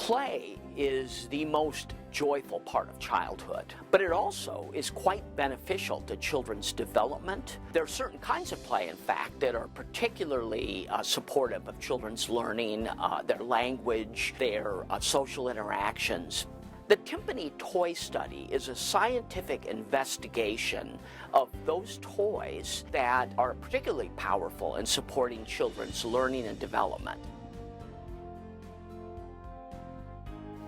Play is the most joyful part of childhood, but it also is quite beneficial to children's development. There are certain kinds of play, in fact, that are particularly supportive of children's learning, their language, their social interactions. The TIMPANI Toy Study is a scientific investigation of those toys that are particularly powerful in supporting children's learning and development.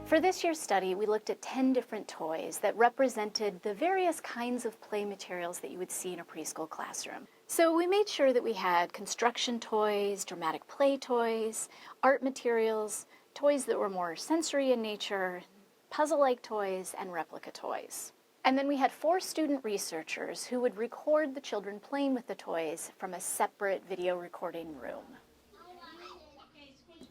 For this year's study, we looked at 10 different toys that represented the various kinds of play materials that you would see in a preschool classroom. So we made sure that we had construction toys, dramatic play toys, art materials, toys that were more sensory in nature, puzzle-like toys, and replica toys. And then we had 4 student researchers who would record the children playing with the toys from a separate video recording room.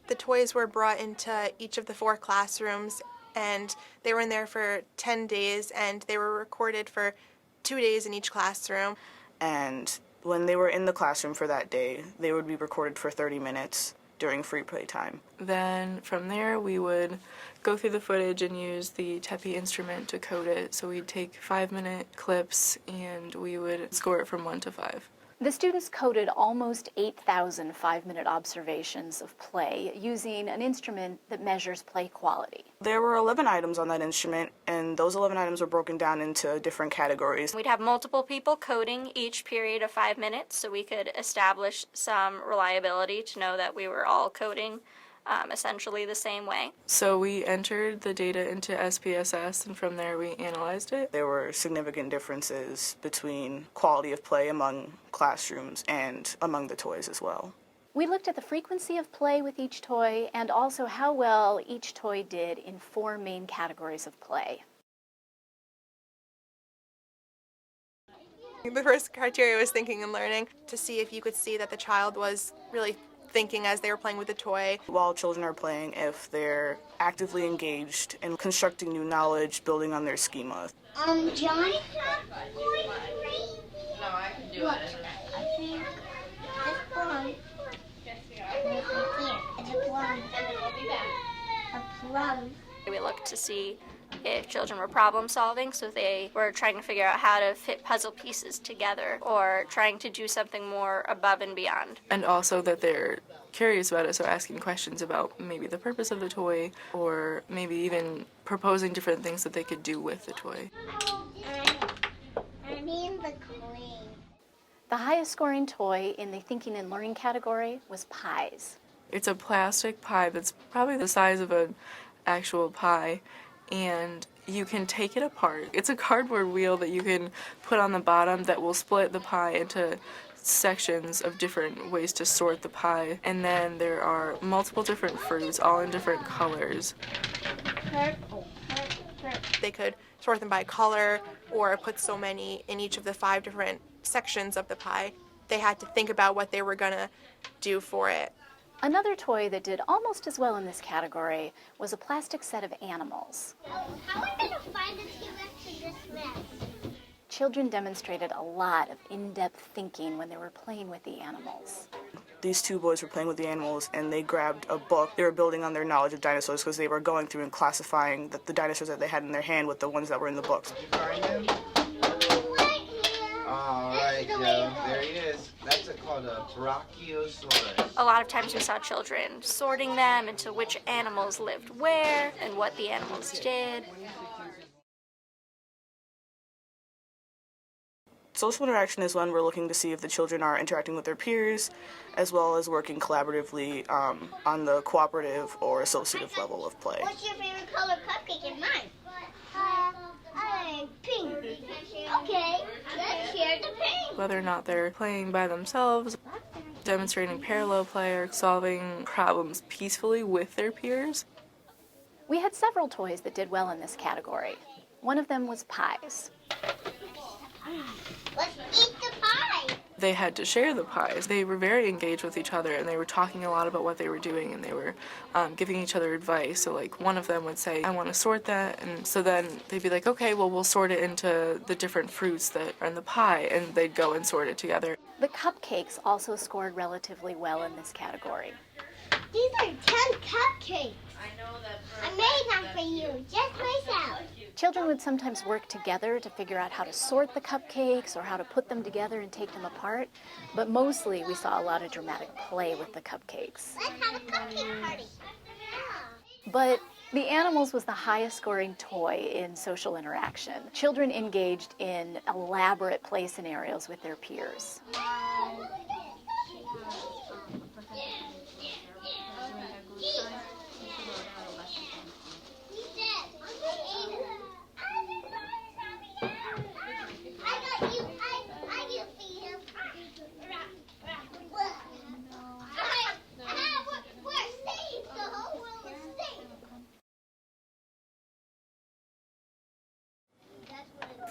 The toys were brought into each of the 4 classrooms, and they were in there for 10 days, and they were recorded for 2 days in each classroom. And when they were in the classroom for that day, they would be recorded for 30 minutes during free play time. Then from there we would go through the footage and use the TEPI instrument to code it. So we'd take 5-minute clips and we would score it from 1 to 5. The students coded almost 8,000 5-minute observations of play using an instrument that measures play quality. There were 11 items on that instrument, and those 11 items were broken down into different categories. We'd have multiple people coding each period of 5 minutes, so we could establish some reliability to know that we were all coding essentially the same way. So we entered the data into SPSS, and from there we analyzed it. There were significant differences between quality of play among classrooms and among the toys as well. We looked at the frequency of play with each toy and also how well each toy did in 4 main categories of play. The first criteria was thinking and learning, to see if you could see that the child was really thinking as they were playing with the toy. While children are playing, if they're actively engaged in constructing new knowledge, building on their schema. Johnny? No, I can do it. I think this plum. It's a plum. A plum. We looked to see if children were problem solving, so they were trying to figure out how to fit puzzle pieces together or trying to do something more above and beyond. And also that they're curious about it, so asking questions about maybe the purpose of the toy or maybe even proposing different things that they could do with the toy. I mean the queen. The highest scoring toy in the thinking and learning category was pies. It's a plastic pie that's probably the size of an actual pie, and you can take it apart. It's a cardboard wheel that you can put on the bottom that will split the pie into sections of different ways to sort the pie. And then there are multiple different fruits, all in different colors. Purple. They could sort them by color or put so many in each of the 5 different sections of the pie. They had to think about what they were going to do for it. Another toy that did almost as well in this category was a plastic set of animals. How are we going to find the T-Rex in this mess? Children demonstrated a lot of in-depth thinking when they were playing with the animals. These 2 boys were playing with the animals, and they grabbed a book. They were building on their knowledge of dinosaurs because they were going through and classifying the dinosaurs that they had in their hand with the ones that were in the books. All right, Joe, there he is. That's called a Brachiosaurus. A lot of times we saw children sorting them into which animals lived where and what the animals did. Social interaction is when we're looking to see if the children are interacting with their peers, as well as working collaboratively on the cooperative or associative level of play. What's your favorite color cupcake in mine? Pink. Okay, let's share the pink. Whether or not they're playing by themselves, demonstrating parallel play, or solving problems peacefully with their peers. We had several toys that did well in this category. One of them was pies. Let's eat the pie. They had to share the pies. They were very engaged with each other, and they were talking a lot about what they were doing, and they were giving each other advice. So like one of them would say, I want to sort that, and so then they'd be like, okay, well, we'll sort it into the different fruits that are in the pie, and they'd go and sort it together. The cupcakes also scored relatively well in this category. These are 10 cupcakes. I made them for you, just myself. Children would sometimes work together to figure out how to sort the cupcakes or how to put them together and take them apart, but mostly we saw a lot of dramatic play with the cupcakes. Let's have a cupcake party. But the animals was the highest scoring toy in social interaction. Children engaged in elaborate play scenarios with their peers.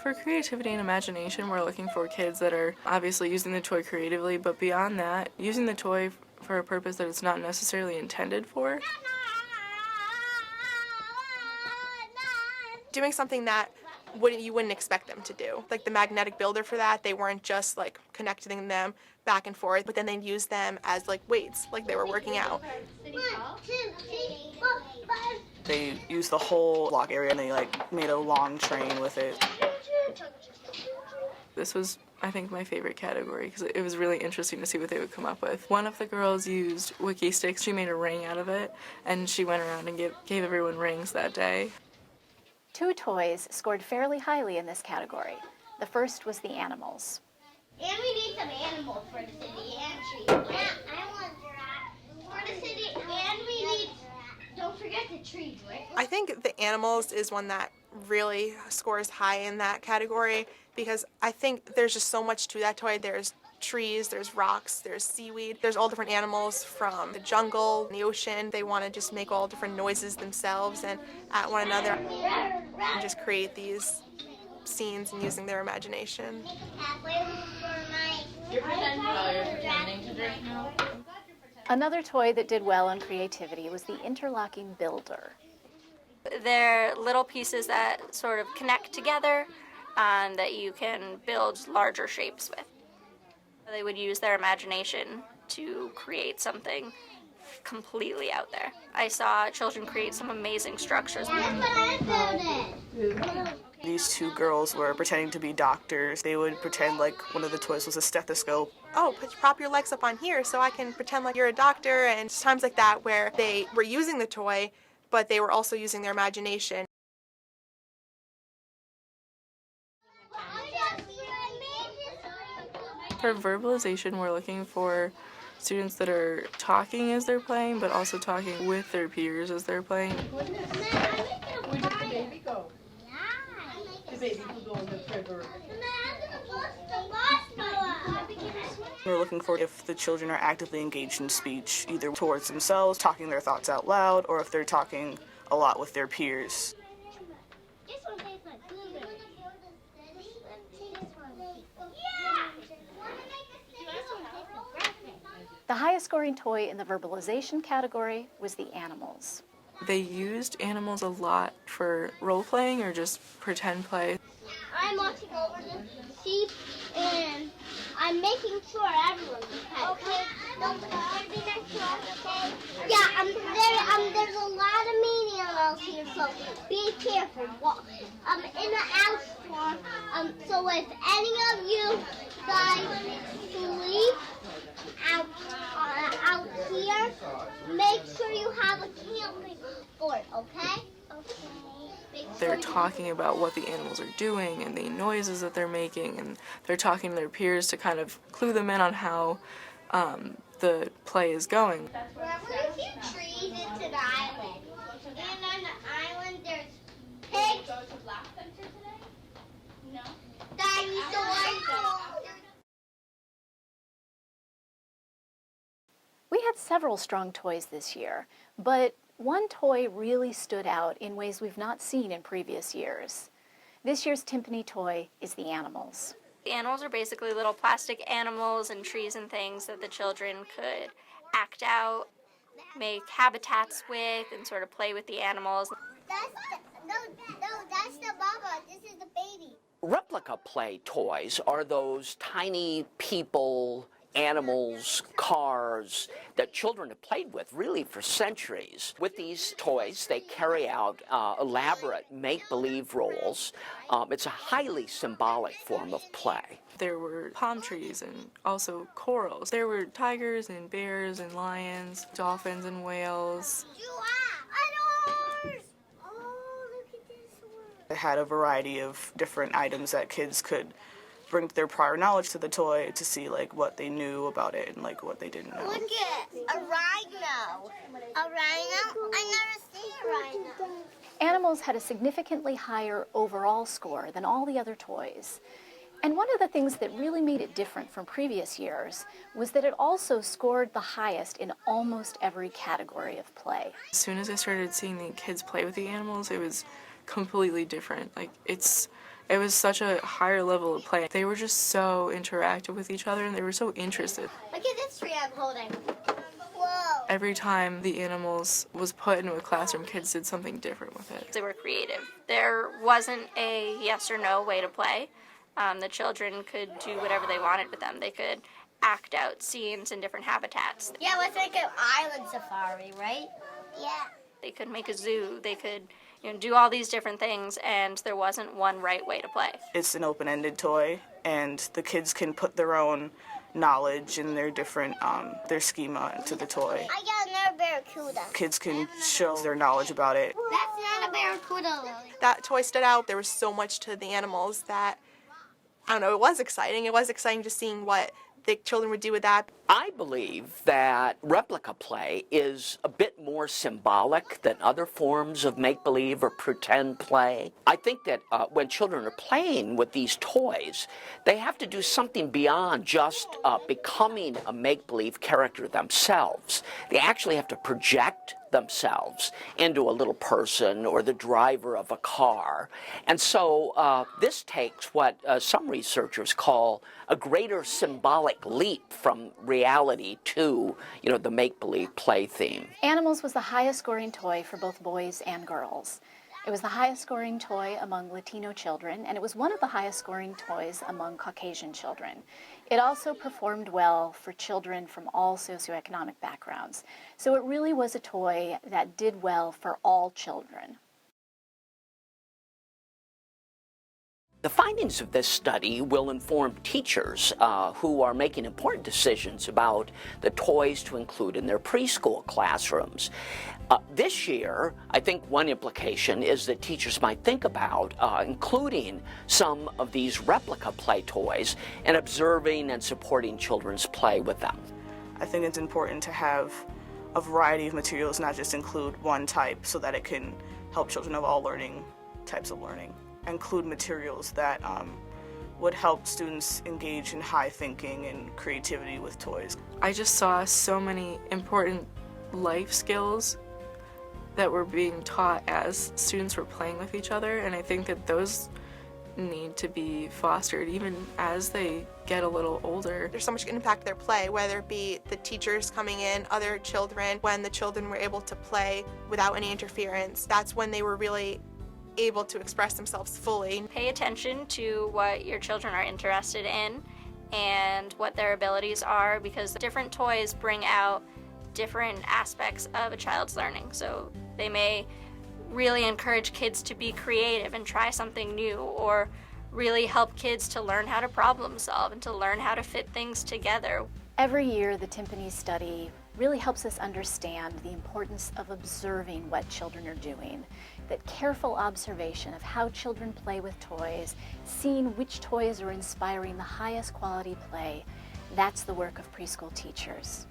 For creativity and imagination, we're looking for kids that are obviously using the toy creatively, but beyond that, using the toy for a purpose that it's not necessarily intended for. Doing something that you wouldn't expect them to do. Like the magnetic builder for that, they weren't just like connecting them back and forth, but then they'd use them as like weights, like they were working out. 1, 2, 3, 4, 5. They used the whole block area and they like made a long train with it. This was, I think, my favorite category because it was really interesting to see what they would come up with. One of the girls used wiki sticks. She made a ring out of it, and she went around and gave everyone rings that day. 2 toys scored fairly highly in this category. The first was the animals. And we need some animals for the city and trees. Yeah, I want giraffe. For the city, and we need, don't forget the trees, right? I think the animals is one that really scores high in that category because I think there's just so much to that toy. There's trees, there's rocks, there's seaweed, there's all different animals from the jungle, the ocean. They want to just make all different noises themselves and at one another and just create these scenes and using their imagination. Another toy that did well on creativity was the interlocking builder. They're little pieces that sort of connect together that you can build larger shapes with. They would use their imagination to create something completely out there. I saw children create some amazing structures. These 2 girls were pretending to be doctors. They would pretend like one of the toys was a stethoscope. Oh, prop your legs up on here so I can pretend like you're a doctor, and times like that where they were using the toy, but they were also using their imagination. For verbalization, we're looking for students that are talking as they're playing, but also talking with their peers as they're playing. Where did the baby go? The baby will go in the river. We're looking for if the children are actively engaged in speech, either towards themselves, talking their thoughts out loud, or if they're talking a lot with their peers. The highest scoring toy in the verbalization category was the animals. They used animals a lot for role-playing or just pretend play. I'm watching over the sheep and I'm making sure everyone's okay. Okay, don't be next to us, okay? Yeah, there's a lot of maniacs here, so be careful. In the out storm, so if any of you guys sleep out here, make sure you have a camping board, okay? Okay. They're talking about what the animals are doing and the noises that they're making, and they're talking to their peers to kind of clue them in on how the play is going. We're a few trees into the island, and on the island there's pigs. No. Dinosaurs. We had several strong toys this year, but one toy really stood out in ways we've not seen in previous years. This year's timpani toy is the animals. The animals are basically little plastic animals and trees and things that the children could act out, make habitats with, and sort of play with the animals. That's the baba. This is the baby. Replica play toys are those tiny people animals, cars that children have played with really for centuries. With these toys, they carry out elaborate make-believe roles. It's a highly symbolic form of play. There were palm trees and also corals. There were tigers and bears and lions, dolphins and whales. It had a variety of different items that kids could bring their prior knowledge to the toy to see like what they knew about it and like what they didn't know. Look at a rhino. A rhino? I never seen a rhino. Animals had a significantly higher overall score than all the other toys. And one of the things that really made it different from previous years was that it also scored the highest in almost every category of play. As soon as I started seeing the kids play with the animals, it was completely different. Like it was such a higher level of play. They were just so interactive with each other and they were so interested. Look at this tree I'm holding. Whoa. Every time the animals was put into a classroom, kids did something different with it. They were creative. There wasn't a yes or no way to play. The children could do whatever they wanted with them. They could act out scenes in different habitats. Yeah, let's make an island safari, right? Yeah. They could make a zoo. They could do all these different things, and there wasn't one right way to play. It's an open-ended toy, and the kids can put their own knowledge and their different, their schema into the toy. I got another barracuda. Kids can show their knowledge about it. That's not a barracuda, Lily. That toy stood out. There was so much to the animals that, I don't know, it was exciting. It was exciting just seeing what the children would do with that. I believe that replica play is a bit more symbolic than other forms of make-believe or pretend play. I think that when children are playing with these toys, they have to do something beyond just becoming a make-believe character themselves. They actually have to project themselves into a little person or the driver of a car. And so this takes what some researchers call a greater symbolic leap from reality to, the make-believe play theme. Animals was the highest scoring toy for both boys and girls. It was the highest scoring toy among Latino children, and it was one of the highest scoring toys among Caucasian children. It also performed well for children from all socioeconomic backgrounds. So it really was a toy that did well for all children. The findings of this study will inform teachers who are making important decisions about the toys to include in their preschool classrooms. This year, I think one implication is that teachers might think about including some of these replica play toys and observing and supporting children's play with them. I think it's important to have a variety of materials, not just include one type, so that it can help children of all types of learning. Include materials that would help students engage in high thinking and creativity with toys. I just saw so many important life skills that were being taught as students were playing with each other, and I think that those need to be fostered even as they get a little older. There's so much impact their play, whether it be the teachers coming in, other children. When the children were able to play without any interference, that's when they were really able to express themselves fully. Pay attention to what your children are interested in and what their abilities are, because different toys bring out different aspects of a child's learning. So they may really encourage kids to be creative and try something new, or really help kids to learn how to problem solve and to learn how to fit things together. Every year, the TIMPANI study really helps us understand the importance of observing what children are doing. That careful observation of how children play with toys, seeing which toys are inspiring the highest quality play, that's the work of preschool teachers.